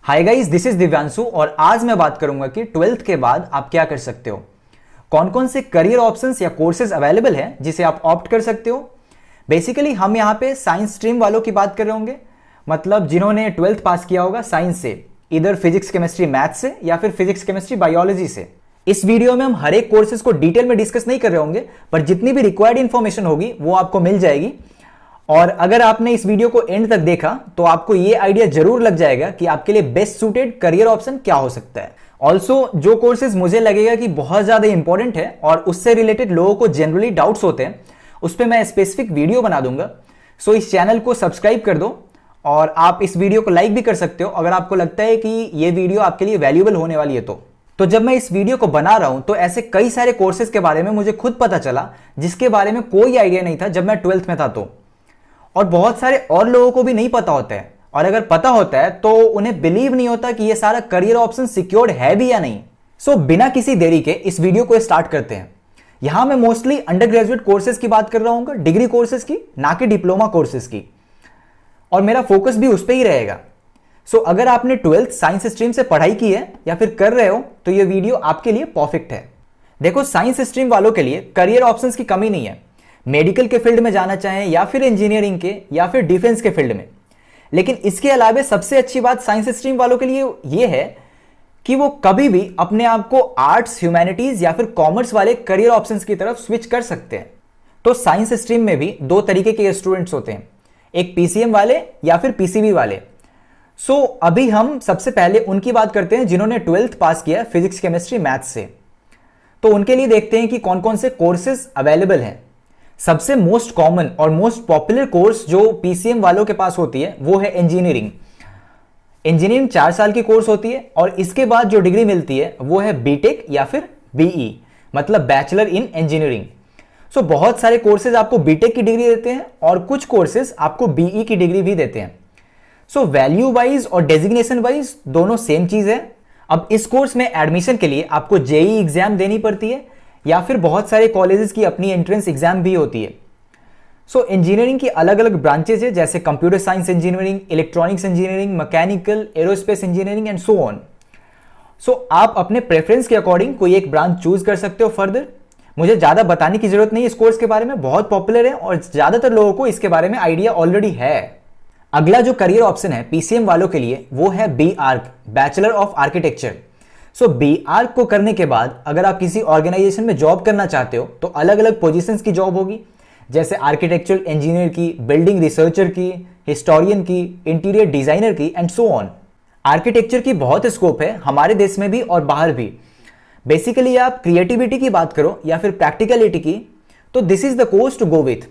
Hi guys, this is Divyanshu और आज मैं बात करूंगा कि 12th के बाद आप क्या कर सकते हो। कौन कौन से करियर ऑप्शंस या कोर्सेज अवेलेबल हैं जिसे आप ऑप्ट कर सकते हो। बेसिकली हम यहाँ पे साइंस स्ट्रीम वालों की बात कर रहे होंगे, मतलब जिन्होंने 12th पास किया होगा साइंस से, इधर फिजिक्स केमिस्ट्री मैथ से या फिर फिजिक्स केमिस्ट्री बायोलॉजी से। इस वीडियो में हम हर एक कोर्सेज को डिटेल में डिस्कस नहीं कर रहे होंगे, पर जितनी भी रिक्वायर्ड इंफॉर्मेशन होगी वो आपको मिल जाएगी। और अगर आपने इस वीडियो को एंड तक देखा तो आपको ये आइडिया जरूर लग जाएगा कि आपके लिए बेस्ट सूटेड करियर ऑप्शन क्या हो सकता है। ऑल्सो जो कोर्सेज मुझे लगेगा कि बहुत ज्यादा इंपॉर्टेंट है और उससे रिलेटेड लोगों को जनरली डाउट्स होते हैं, उस पर मैं स्पेसिफिक वीडियो बना दूंगा। सो इस चैनल को सब्सक्राइब कर दो और आप इस वीडियो को लाइक भी कर सकते हो अगर आपको लगता है कि ये वीडियो आपके लिए वैल्यूएबल होने वाली है। तो जब मैं इस वीडियो को बना रहा हूं तो ऐसे कई सारे कोर्सेज के बारे में मुझे खुद पता चला जिसके बारे में कोई आइडिया नहीं था जब मैं 12th में था। और बहुत सारे और लोगों को भी नहीं पता होता है, और अगर पता होता है तो उन्हें बिलीव नहीं होता कि ये सारा करियर ऑप्शन सिक्योर्ड है भी या नहीं। सो बिना किसी देरी के इस वीडियो को स्टार्ट करते हैं। यहां मैं मोस्टली अंडर ग्रेजुएट कोर्सेज की बात कर रहा हूं, डिग्री कोर्सेज की, ना कि डिप्लोमा कोर्सेज की, और मेरा फोकस भी उस पर ही रहेगा। सो अगर आपने 12th साइंस स्ट्रीम से पढ़ाई की है या फिर कर रहे हो तो ये वीडियो आपके लिए परफेक्ट है। देखो, साइंस स्ट्रीम वालों के लिए करियर ऑप्शंस की कमी नहीं है। मेडिकल के फील्ड में जाना चाहें या फिर इंजीनियरिंग के या फिर डिफेंस के फील्ड में। लेकिन इसके अलावा सबसे अच्छी बात साइंस स्ट्रीम वालों के लिए यह है कि वो कभी भी अपने आप को आर्ट्स, ह्यूमैनिटीज या फिर कॉमर्स वाले करियर ऑप्शंस की तरफ स्विच कर सकते हैं। तो साइंस स्ट्रीम में भी दो तरीके के स्टूडेंट्स होते हैं, एक पीसीएम वाले या फिर पीसीबी वाले। सो अभी हम सबसे पहले उनकी बात करते हैं जिन्होंने 12th पास किया फिजिक्स केमिस्ट्री मैथ्स से। तो उनके लिए देखते हैं कि कौन कौन से कोर्सेज अवेलेबल हैं। सबसे मोस्ट कॉमन और मोस्ट पॉपुलर कोर्स जो पीसीएम वालों के पास होती है वो है इंजीनियरिंग। इंजीनियरिंग 4 साल की कोर्स होती है और इसके बाद जो डिग्री मिलती है वो है बीटेक या फिर बीई, मतलब बैचलर इन इंजीनियरिंग। सो बहुत सारे कोर्सेज आपको बीटेक की डिग्री देते हैं और कुछ कोर्सेज आपको बीई की डिग्री भी देते हैं। सो वैल्यू वाइज और डेजिग्नेशन वाइज दोनों सेम चीज है। अब इस कोर्स में एडमिशन के लिए आपको जेई एग्जाम देनी पड़ती है या फिर बहुत सारे कॉलेजेस की अपनी एंट्रेंस एग्जाम भी होती है। सो इंजीनियरिंग की अलग अलग ब्रांचेज है, जैसे computer science engineering, electronics engineering, mechanical, aerospace engineering and so on. So आप अपने प्रेफरेंस के अकॉर्डिंग कोई एक ब्रांच चूज कर सकते हो। फर्दर मुझे ज्यादा बताने की जरूरत नहीं, इस कोर्स के बारे में बहुत पॉपुलर है और ज्यादातर लोगों को इसके बारे में आइडिया ऑलरेडी है। अगला जो करियर ऑप्शन है पीसीएम वालों के लिए वो है B Arch, bachelor of architecture. So B Arch को करने के बाद अगर आप किसी ऑर्गेनाइजेशन में जॉब करना चाहते हो तो अलग अलग पोजीशंस की जॉब होगी, जैसे आर्किटेक्चरल इंजीनियर की, बिल्डिंग रिसर्चर की, हिस्टोरियन की, इंटीरियर डिजाइनर की एंड सो ऑन। आर्किटेक्चर की बहुत स्कोप है हमारे देश में भी और बाहर भी। बेसिकली आप क्रिएटिविटी की बात करो या फिर प्रैक्टिकलिटी की तो this is the course to go with.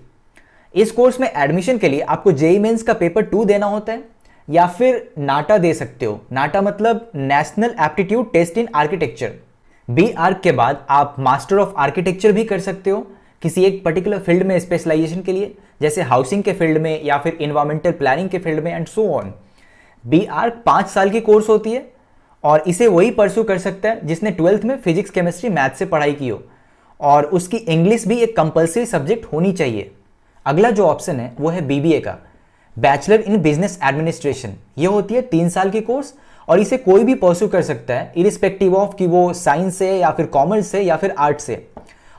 इस कोर्स में एडमिशन के लिए आपको जेईई मेंस का पेपर 2 देना होता है या फिर नाटा दे सकते हो। नाटा मतलब national aptitude test in architecture. B Arch के बाद आप मास्टर ऑफ आर्किटेक्चर भी कर सकते हो किसी एक पर्टिकुलर फील्ड में स्पेशलाइजेशन के लिए, जैसे हाउसिंग के फील्ड में या फिर इन्वायरमेंटल प्लानिंग के फील्ड में and so on. B Arch 5 साल की कोर्स होती है और इसे वही परस्यू कर सकता है जिसने 12th में फिजिक्स केमिस्ट्री मैथ से पढ़ाई की हो, और उसकी इंग्लिश भी एक कंपल्सरी सब्जेक्ट होनी चाहिए। अगला जो ऑप्शन है वो है बीबीए का, बैचलर इन बिजनेस एडमिनिस्ट्रेशन। ये होती है 3 साल की कोर्स और इसे कोई भी परस्यू कर सकता है इरिस्पेक्टिव ऑफ कि वो साइंस से या फिर कॉमर्स से या फिर आर्ट से।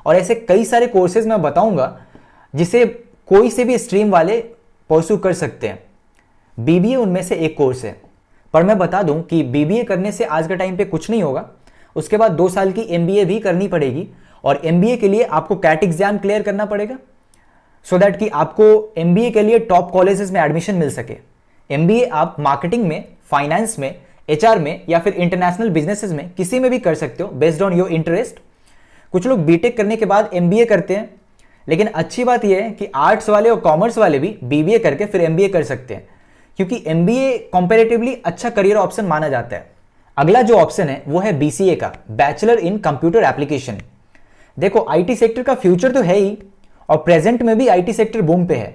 और ऐसे कई सारे कोर्सेज मैं बताऊंगा जिसे कोई से भी स्ट्रीम वाले परस्यू कर सकते हैं। बीबीए उनमें से एक कोर्स है, पर मैं बता दूं कि बीबीए करने से आज के टाइम पे कुछ नहीं होगा। उसके बाद 2 साल की एमबीए भी करनी पड़ेगी और एमबीए के लिए आपको कैट एग्जाम क्लियर करना पड़ेगा सो दैट कि आपको एमबीए के लिए टॉप कॉलेजेस में एडमिशन मिल सके। एमबीए आप मार्केटिंग में, फाइनेंस में, एचआर में या फिर इंटरनेशनल बिजनेसेस में किसी में भी कर सकते हो बेस्ड ऑन योर इंटरेस्ट। कुछ लोग बीटेक करने के बाद एमबीए करते हैं, लेकिन अच्छी बात यह है कि आर्ट्स वाले और कॉमर्स वाले भी बीबीए करके फिर एमबीए कर सकते हैं, क्योंकि एमबीए कंपैरेटिवली अच्छा करियर ऑप्शन माना जाता है। अगला जो ऑप्शन है वो है बीसीए का, बैचलर इन कंप्यूटर एप्लीकेशन। देखो, आईटी सेक्टर का फ्यूचर तो है ही और प्रेजेंट में भी आईटी सेक्टर बूम पे है,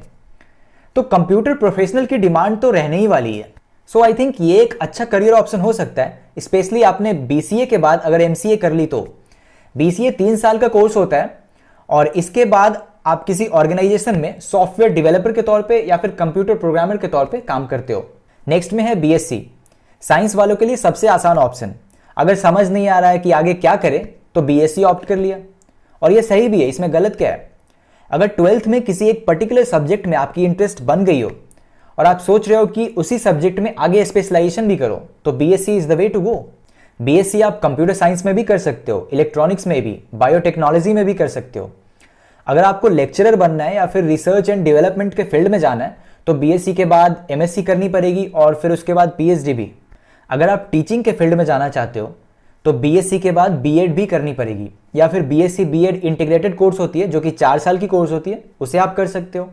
तो कंप्यूटर प्रोफेशनल की डिमांड तो रहने ही वाली है। सो आई थिंक ये एक अच्छा करियर ऑप्शन हो सकता है, स्पेशली आपने बीसीए के बाद अगर एमसीए कर ली तो। बीसीए 3 साल का कोर्स होता है और इसके बाद आप किसी ऑर्गेनाइजेशन में सॉफ्टवेयर डेवलपर के तौर पे या फिर कंप्यूटर प्रोग्रामर के तौर पे काम करते हो। नेक्स्ट में है बीएससी। साइंस वालों के लिए सबसे आसान ऑप्शन। अगर समझ नहीं आ रहा है कि आगे क्या करें तो बीएससी ऑप्ट कर लिया, और ये सही भी है, इसमें गलत क्या है। अगर 12th में किसी एक पर्टिकुलर सब्जेक्ट में आपकी इंटरेस्ट बन गई हो और आप सोच रहे हो कि उसी सब्जेक्ट में आगे स्पेशलाइजेशन भी करो, तो BSc is the way to go. BSc आप कंप्यूटर साइंस में भी कर सकते हो, इलेक्ट्रॉनिक्स में भी, बायोटेक्नोलॉजी में भी कर सकते हो। अगर आपको लेक्चरर बनना है या फिर रिसर्च एंड डेवलपमेंट के फील्ड में जाना है तो बीएससी के बाद एमएससी करनी पड़ेगी और फिर उसके बाद पीएचडी भी। अगर आप टीचिंग के फील्ड में जाना चाहते हो तो बीएससी के बाद बीएड भी करनी पड़ेगी, या फिर बीएससी बीएड इंटीग्रेटेड कोर्स होती है जो कि 4 साल की कोर्स होती है, उसे आप कर सकते हो।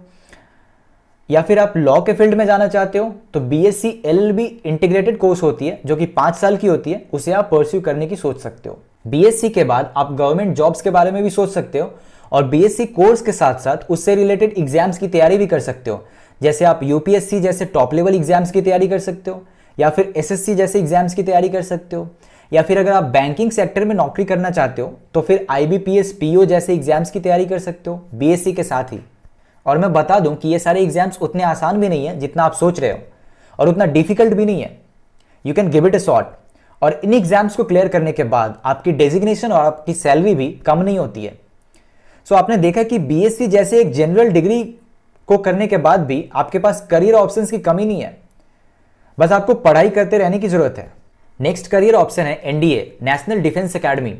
या फिर आप लॉ के फील्ड में जाना चाहते हो तो बीएससी एलएलबी इंटीग्रेटेड कोर्स होती है जो कि 5 साल की होती है, उसे आप परस्यू करने की सोच सकते हो। बीएससी के बाद आप गवर्नमेंट जॉब्स के बारे में भी सोच सकते हो और बीएससी कोर्स के साथ साथ उससे रिलेटेड एग्जाम्स की तैयारी भी कर सकते हो। जैसे आप यूपीएससी जैसे टॉप लेवल एग्जाम्स की तैयारी कर सकते हो, या फिर एसएससी जैसे एग्जाम्स की तैयारी कर सकते हो, या फिर अगर आप बैंकिंग सेक्टर में नौकरी करना चाहते हो तो फिर आईबीपीएस पीओ जैसे एग्जाम्स की तैयारी कर सकते हो बीएससी के साथ ही। और मैं बता दूं कि ये सारे एग्जाम्स उतने आसान भी नहीं है जितना आप सोच रहे हो, और उतना डिफिकल्ट भी नहीं है। You can give it a shot. और इन एग्जाम्स को क्लियर करने के बाद आपकी डेजिग्नेशन और आपकी सैलरी भी कम नहीं होती है। सो आपने देखा कि बीएससी जैसे एक जनरल डिग्री को करने के बाद भी आपके पास करियर ऑप्शंस की कमी नहीं है, बस आपको पढ़ाई करते रहने की जरूरत है। नेक्स्ट करियर ऑप्शन है NDA, national defence academy.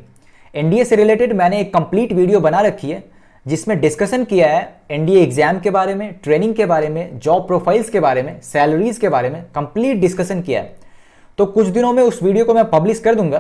NDA से रिलेटेड मैंने एक कंप्लीट वीडियो बना रखी है जिसमें डिस्कशन किया है एनडीए एग्जाम के बारे में, ट्रेनिंग के बारे में, जॉब प्रोफाइल्स के बारे में, सैलरीज के बारे में कंप्लीट डिस्कशन किया है। तो कुछ दिनों में उस वीडियो को मैं पब्लिश कर दूंगा,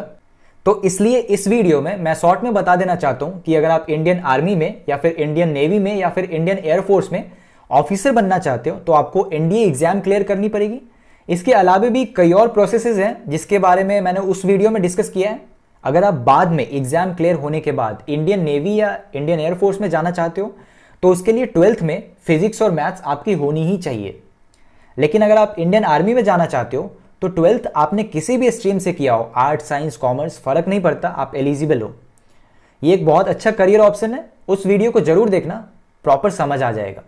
तो इसलिए इस वीडियो में मैं शॉर्ट में बता देना चाहता हूं कि अगर आप इंडियन आर्मी में या फिर इंडियन नेवी में या फिर इंडियन एयरफोर्स में ऑफिसर बनना चाहते हो तो आपको एनडीए एग्जाम क्लियर करनी पड़ेगी। इसके अलावा भी कई और प्रोसेसेस हैं जिसके बारे में मैंने उस वीडियो में डिस्कस किया है। अगर आप बाद में एग्जाम क्लियर होने के बाद इंडियन नेवी या इंडियन एयरफोर्स में जाना चाहते हो तो उसके लिए 12th में फिजिक्स और मैथ्स आपकी होनी ही चाहिए। लेकिन अगर आप इंडियन आर्मी में जाना चाहते हो तो 12th आपने किसी भी स्ट्रीम से किया हो, आर्ट साइंस कॉमर्स फर्क नहीं पड़ता, आप एलिजिबल हो। ये एक बहुत अच्छा करियर ऑप्शन है, उस वीडियो को जरूर देखना, प्रॉपर समझ आ जाएगा।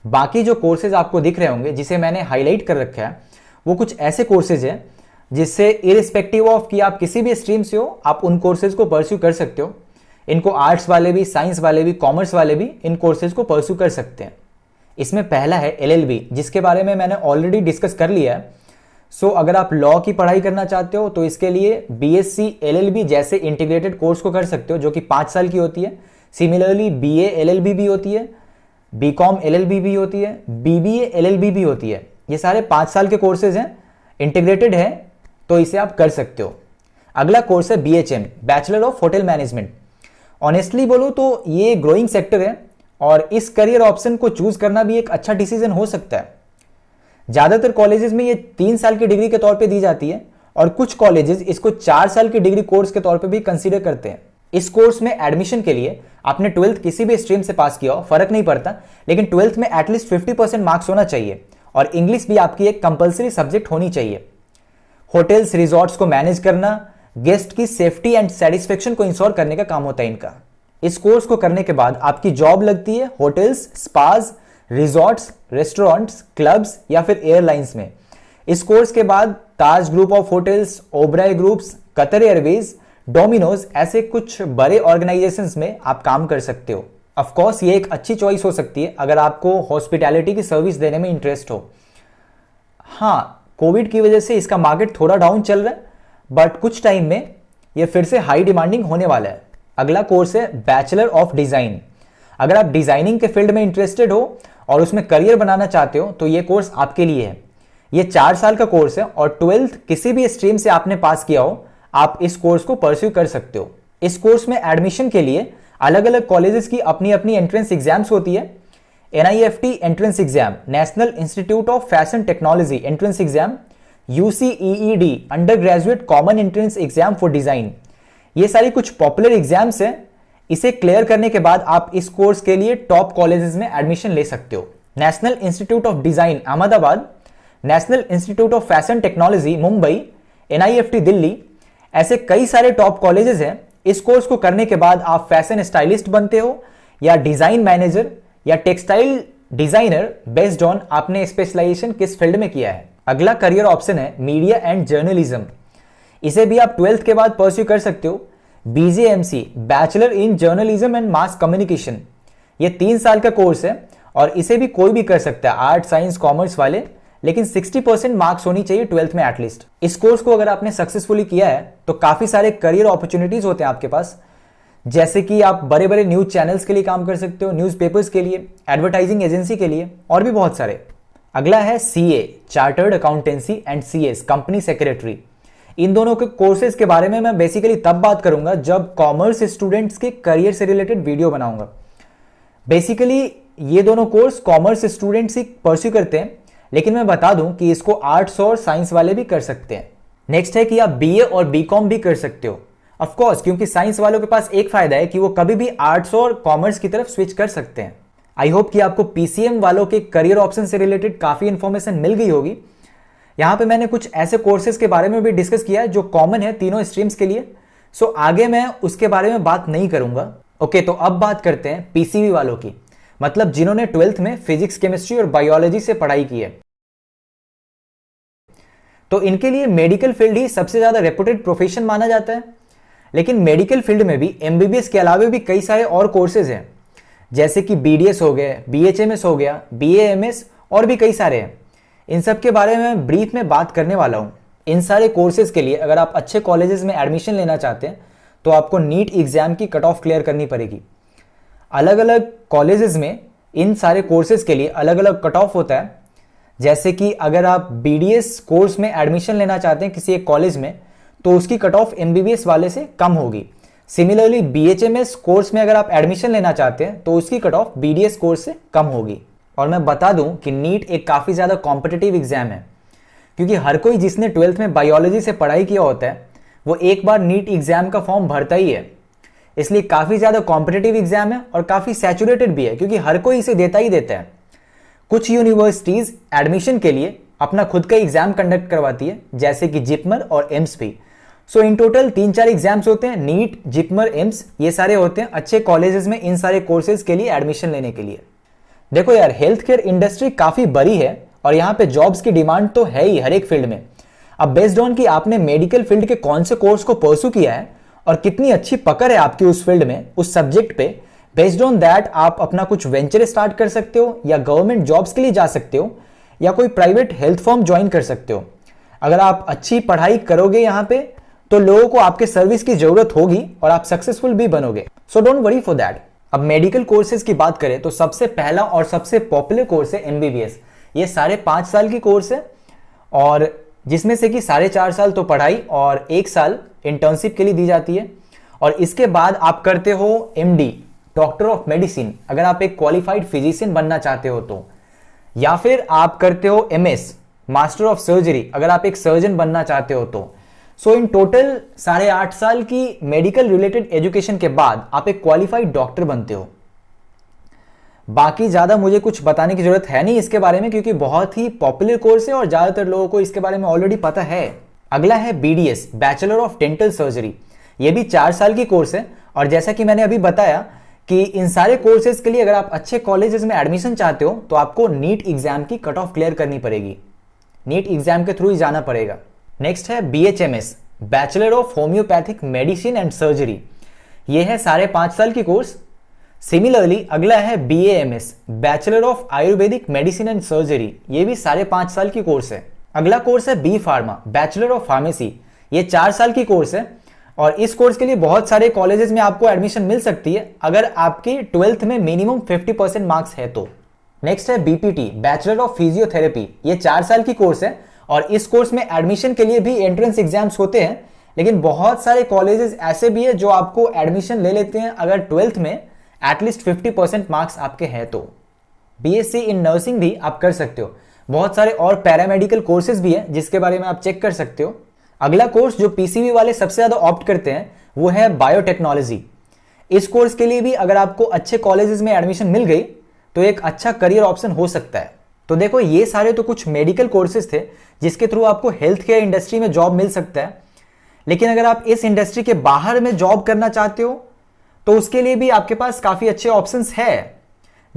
बाकी जो कोर्सेज आपको दिख रहे होंगे जिसे मैंने हाईलाइट कर रखा है वो कुछ ऐसे कोर्सेज हैं जिससे इरिस्पेक्टिव ऑफ कि आप किसी भी स्ट्रीम से हो आप उन कोर्सेज को परस्यू कर सकते हो। इनको आर्ट्स वाले भी, साइंस वाले भी, कॉमर्स वाले भी इन कोर्सेज को परस्यू कर सकते हैं। इसमें पहला है एलएलबी, जिसके बारे में मैंने ऑलरेडी डिस्कस कर लिया है। सो अगर आप लॉ की पढ़ाई करना चाहते हो तो इसके लिए बीएससी एलएलबी जैसे इंटीग्रेटेड कोर्स को कर सकते हो जो कि 5 साल की होती है। सिमिलरली बीए एलएलबी भी होती है, बीकॉम एलएलबी भी होती है, बीबीए एलएलबी भी होती है। ये सारे 5 साल के कोर्सेज हैं, इंटीग्रेटेड है, तो इसे आप कर सकते हो। अगला कोर्स है BHM, bachelor of hotel management. Honestly बोलूं तो ये ग्रोइंग सेक्टर है और इस करियर ऑप्शन को चूज करना भी एक अच्छा डिसीजन हो सकता है। ज्यादातर कॉलेजेस में ये 3 साल की डिग्री के तौर पे दी जाती है और कुछ कॉलेजेस इसको 4 साल की डिग्री कोर्स के तौर पे भी कंसीडर करते हैं। इस कोर्स में एडमिशन के लिए आपने 12th किसी भी स्ट्रीम से पास किया हो फर्क नहीं पड़ता, लेकिन 12th में एटलीस्ट 50% मार्क्स होना चाहिए और इंग्लिश भी आपकी एक कंपलसरी सब्जेक्ट होनी चाहिए। होटल्स रिजॉर्ट्स को मैनेज करना, गेस्ट की सेफ्टी एंड सेटिस्फेक्शन को इंश्योर करने का काम होता है इनका। इस कोर्स को करने के बाद आपकी जॉब लगती है hotels, spas, resorts, restaurants, clubs या फिर एयरलाइंस में। इस कोर्स के बाद Taj group of hotels, Oberoi groups, Qatar Airways, Domino's ऐसे कुछ बड़े ऑर्गेनाइजेशंस में आप काम कर सकते हो। ऑफ कोर्स ये एक अच्छी चॉइस हो सकती है अगर आपको हॉस्पिटैलिटी की सर्विस देने में इंटरेस्ट हो। हाँ, कोविड की वजह से इसका मार्केट थोड़ा डाउन चल रहा है, बट कुछ टाइम में ये फिर से हाई डिमांडिंग होने वाला है। अगला कोर्स है बैचलर ऑफ डिजाइन। अगर आप डिजाइनिंग के फील्ड में इंटरेस्टेड हो और उसमें करियर बनाना चाहते हो तो ये कोर्स आपके लिए है। ये 4 साल का कोर्स है और 12th किसी भी स्ट्रीम से आपने पास किया हो आप इस कोर्स को परस्यू कर सकते हो। इस कोर्स में एडमिशन के लिए अलग अलग कॉलेजेस की अपनी अपनी एंट्रेंस एग्जाम्स होती है। NIFT entrance exam, national institute of fashion technology entrance exam, UCEED under graduate common entrance exam for design, ये सारी कुछ पॉपुलर एग्जाम्स हैं। इसे क्लियर करने के बाद आप इस कोर्स के लिए टॉप कॉलेजेस में एडमिशन ले सकते हो। National institute of design Ahmedabad, national institute of fashion technology Mumbai, NIFT Delhi, ऐसे कई सारे टॉप कॉलेजेस हैं। इस कोर्स को करने के बाद आप फैशन स्टाइलिस्ट बनते हो या डिजाइन मैनेजर या टेक्सटाइल डिजाइनर, बेस्ड ऑन आपने स्पेशलाइजेशन किस फील्ड में किया है। अगला करियर ऑप्शन है मीडिया एंड जर्नलिज्म। इसे भी आप 12th के बाद परस्यू कर सकते हो। BJMC, bachelor in journalism and mass communication, ये 3 साल का कोर्स है और इसे भी कोई भी कर सकता है, आर्ट, साइंस, कॉमर्स वाले, लेकिन 60% मार्क्स होनी चाहिए 12th में एटलीस्ट। इस कोर्स को अगर आपने सक्सेसफुली किया है तो काफी सारे करियर अपॉर्चुनिटीज होते हैं आपके पास, जैसे कि आप बड़े बड़े न्यूज चैनल्स के लिए काम कर सकते हो, न्यूज़पेपर्स के लिए, एडवर्टाइजिंग एजेंसी के लिए, और भी बहुत सारे। अगला है CA, chartered accountancy and CS, company secretary. इन दोनों के कोर्सेज के बारे में मैं बेसिकली तब बात करूंगा जब कॉमर्स स्टूडेंट्स के करियर से रिलेटेड वीडियो बनाऊंगा। बेसिकली ये दोनों कोर्स कॉमर्स स्टूडेंट्स ही परस्यू करते हैं, लेकिन मैं बता दूं कि इसको आर्ट्स और साइंस वाले भी कर सकते हैं। नेक्स्ट है कि आप BA और BCom भी कर सकते हो, ऑफ कोर्स, क्योंकि साइंस वालों के पास एक फायदा है कि वो कभी भी आर्ट्स और कॉमर्स की तरफ स्विच कर सकते हैं। आई होप कि आपको PCM वालों के करियर ऑप्शन से रिलेटेड काफी इंफॉर्मेशन मिल गई होगी। यहां पे मैंने कुछ ऐसे कोर्सेज के बारे में भी डिस्कस किया है जो कॉमन है तीनों स्ट्रीम्स के लिए, सो आगे मैं उसके बारे में बात नहीं करूंगा। ओके, तो अब बात करते हैं PCB वालों की, मतलब जिन्होंने 12th में फिजिक्स, केमिस्ट्री और बायोलॉजी से पढ़ाई की है। तो इनके लिए मेडिकल फील्ड ही सबसे ज्यादा रेपुटेड प्रोफेशन माना जाता है, लेकिन मेडिकल फील्ड में भी MBBS के अलावा भी कई सारे और कोर्सेज हैं, जैसे कि BDS हो गए, BHMS हो गया, BAMS और भी कई सारे हैं। इन सब के बारे में ब्रीफ में बात करने वाला हूं। इन सारे कोर्सेज के लिए अगर आप अच्छे कॉलेजेस में एडमिशन लेना चाहते हैं तो आपको नीट एग्जाम की कट ऑफ क्लियर करनी पड़ेगी। अलग अलग कॉलेजेस में इन सारे कोर्सेज के लिए अलग अलग कट ऑफ होता है, जैसे कि अगर आप BDS कोर्स में एडमिशन लेना चाहते हैं किसी एक कॉलेज में तो उसकी कट ऑफ MBBS वाले से कम होगी। सिमिलरली BHMS कोर्स में अगर आप एडमिशन लेना चाहते हैं तो उसकी कट ऑफ BDS कोर्स से कम होगी। और मैं बता दूं कि नीट एक काफ़ी ज़्यादा कॉम्पिटिटिव एग्जाम है, क्योंकि हर कोई जिसने 12th में बायोलॉजी से पढ़ाई किया होता है वो एक बार नीट एग्जाम का फॉर्म भरता ही है। इसलिए काफ़ी ज़्यादा कॉम्पिटिटिव एग्जाम है और काफ़ी सैचुरेटेड भी है, क्योंकि हर कोई इसे देता ही देता है। कुछ यूनिवर्सिटीज़ एडमिशन के लिए अपना खुद का एग्जाम कंडक्ट करवाती है, जैसे कि जिपमर और एम्स भी। सो इन टोटल 3-4 एग्जाम्स होते हैं, नीट, जिपमर, एम्स, ये सारे होते हैं अच्छे कॉलेजेस में इन सारे कोर्सेज के लिए एडमिशन लेने के लिए। देखो यार, हेल्थ केयर इंडस्ट्री काफ़ी बड़ी है और यहाँ पे जॉब्स की डिमांड तो है ही हर एक फील्ड में। अब बेस्ड ऑन कि आपने मेडिकल फील्ड के कौन से कोर्स को परस्यू किया है और कितनी अच्छी पकड़ है आपकी उस फील्ड में, उस सब्जेक्ट पे, बेस्ड ऑन दैट आप अपना कुछ वेंचर स्टार्ट कर सकते हो, या गवर्नमेंट जॉब्स के लिए जा सकते हो, या कोई प्राइवेट हेल्थ फर्म ज्वाइन कर सकते हो। अगर आप अच्छी पढ़ाई करोगे यहाँ पे तो लोगों को आपके सर्विस की जरूरत होगी और आप सक्सेसफुल भी बनोगे। So don't worry for that. अब मेडिकल कोर्सेज की बात करें तो सबसे पहला और सबसे पॉपुलर कोर्स है MBBS। ये 5.5 साल की कोर्स है और जिसमें से कि 4.5 साल तो पढ़ाई और 1 साल इंटर्नशिप के लिए दी जाती है। और इसके बाद आप करते हो MD, डॉक्टर ऑफ मेडिसिन, अगर आप एक क्वालिफाइड फिजिशियन बनना चाहते हो तो, या फिर आप करते हो MS, मास्टर ऑफ सर्जरी, अगर आप एक सर्जन बनना चाहते हो तो। सो इन टोटल 8.5 साल की मेडिकल रिलेटेड एजुकेशन के बाद आप एक क्वालिफाइड डॉक्टर बनते हो। बाकी ज्यादा मुझे कुछ बताने की जरूरत है नहीं इसके बारे में, क्योंकि बहुत ही पॉपुलर कोर्स है और ज्यादातर लोगों को इसके बारे में ऑलरेडी पता है। अगला है BDS, bachelor of dental surgery. ये भी 4 साल की कोर्स है और जैसा कि मैंने अभी बताया कि इन सारे कोर्सेज के लिए अगर आप अच्छे कॉलेजेस में एडमिशन चाहते हो तो आपको नीट एग्जाम की कट ऑफ क्लियर करनी पड़ेगी, नीट एग्जाम के थ्रू ही जाना पड़ेगा। नेक्स्ट है BHMS, bachelor of homeopathic medicine and surgery. ये है 5.5 साल की कोर्स। सिमिलरली अगला है BAMS, bachelor of Ayurvedic medicine and surgery. ये भी 5.5 साल की कोर्स है। अगला कोर्स है B pharma, bachelor of pharmacy. ये 4 साल की कोर्स है और इस कोर्स के लिए बहुत सारे कॉलेजेस में आपको एडमिशन मिल सकती है अगर आपकी 12th में मिनिमम 50% मार्क्स है तो। नेक्स्ट है BPT, बैचलर ऑफ फिजियोथेरेपी। ये 4 साल की कोर्स है और इस कोर्स में एडमिशन के लिए भी एंट्रेंस एग्जाम्स होते हैं, लेकिन बहुत सारे कॉलेजेस ऐसे भी है जो आपको एडमिशन ले लेते हैं अगर 12th में एटलीस्ट 50% मार्क्स आपके हैं तो। BSc इन नर्सिंग भी आप कर सकते हो। बहुत सारे और पैरामेडिकल कोर्सेज भी हैं जिसके बारे में आप चेक कर सकते हो। अगला कोर्स जो PCB वाले सबसे ज्यादा ऑप्ट करते हैं वो है बायोटेक्नोलॉजी। इस कोर्स के लिए भी अगर आपको अच्छे कॉलेजेस में एडमिशन मिल गई तो एक अच्छा करियर ऑप्शन हो सकता है। तो देखो, ये सारे तो कुछ मेडिकल कोर्सेज थे जिसके थ्रू आपको हेल्थ केयर इंडस्ट्री में जॉब मिल सकता है, लेकिन अगर आप इस इंडस्ट्री के बाहर में जॉब करना चाहते हो तो उसके लिए भी आपके पास काफी अच्छे ऑप्शंस है,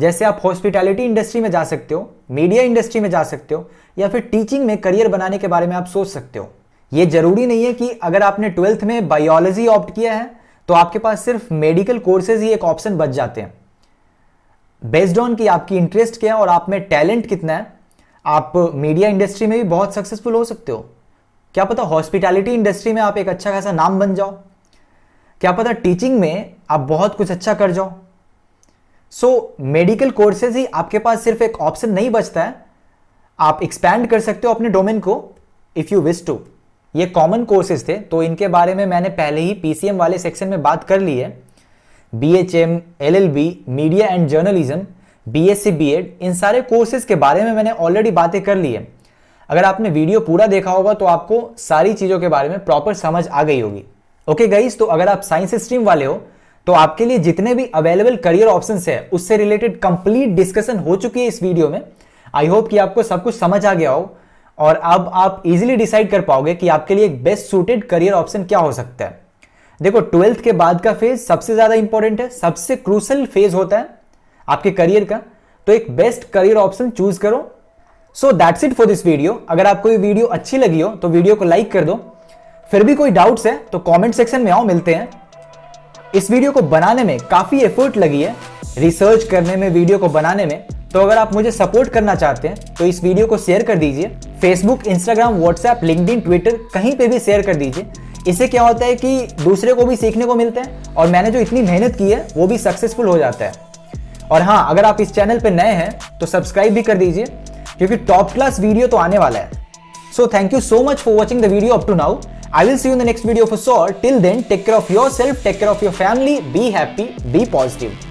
जैसे आप हॉस्पिटैलिटी इंडस्ट्री में जा सकते हो, मीडिया इंडस्ट्री में जा सकते हो, या फिर टीचिंग में करियर बनाने के बारे में आप सोच सकते हो। ये जरूरी नहीं है कि अगर आपने 12th में बायोलॉजी ऑप्ट किया है तो आपके पास सिर्फ मेडिकल कोर्सेज ही एक ऑप्शन बच जाते हैं। बेस्ड ऑन कि आपकी इंटरेस्ट क्या है और आप में टैलेंट कितना है, आप मीडिया इंडस्ट्री में भी बहुत सक्सेसफुल हो सकते हो। क्या पता हॉस्पिटैलिटी इंडस्ट्री में आप एक अच्छा खासा नाम बन जाओ, क्या पता टीचिंग में आप बहुत कुछ अच्छा कर जाओ। सो मेडिकल कोर्सेज ही आपके पास सिर्फ एक ऑप्शन नहीं बचता है, आप एक्सपैंड कर सकते हो अपने डोमेन को इफ यू विश टू। ये कॉमन कोर्सेज थे तो इनके बारे में मैंने पहले ही पीसीएम वाले सेक्शन में बात कर ली है। BHM, LLB, media and journalism, BSc, BEd, इन सारे कोर्सेज के बारे में मैंने ऑलरेडी बातें कर ली है। अगर आपने वीडियो पूरा देखा होगा तो आपको सारी चीजों के बारे में प्रॉपर समझ आ गई होगी। ओके गाइस, तो अगर आप साइंस स्ट्रीम वाले हो तो आपके लिए जितने भी अवेलेबल करियर ऑप्शंस है उससे रिलेटेड कंप्लीट डिस्कशन हो चुकी है इस वीडियो में। आई होप कि आपको सब कुछ समझ आ गया हो और अब आप इजीली डिसाइड कर पाओगे कि आपके लिए एक बेस्ट सूटेड करियर ऑप्शन क्या हो सकता है। देखो, 12th के बाद का फेज सबसे ज्यादा इंपॉर्टेंट है, सबसे क्रूशल फेज होता है आपके करियर का, तो एक बेस्ट करियर ऑप्शन चूज करो। So that's it for this video. अगर आपको ये वीडियो अच्छी लगी हो तो वीडियो को लाइक कर दो। फिर भी कोई डाउट्स है तो कमेंट सेक्शन में आओ, मिलते हैं। इस वीडियो को बनाने में काफी एफर्ट लगी है, रिसर्च करने में, वीडियो को बनाने में, तो अगर आप मुझे सपोर्ट करना चाहते हैं तो इस वीडियो को शेयर कर दीजिए। Facebook, Instagram, WhatsApp, LinkedIn, Twitter, कहीं पे भी शेयर कर दीजिए। इससे क्या होता है कि दूसरे को भी सीखने को मिलता है और मैंने जो इतनी मेहनत की है वो भी सक्सेसफुल हो जाता है। और हाँ, अगर आप इस चैनल पे नए हैं तो सब्सक्राइब भी कर दीजिए क्योंकि टॉप क्लास वीडियो तो आने वाला है। So thank you so much for watching the video up to now. I will see you in the next video for sure. Till then, take care of yourself, take care of your family, be happy, be positive.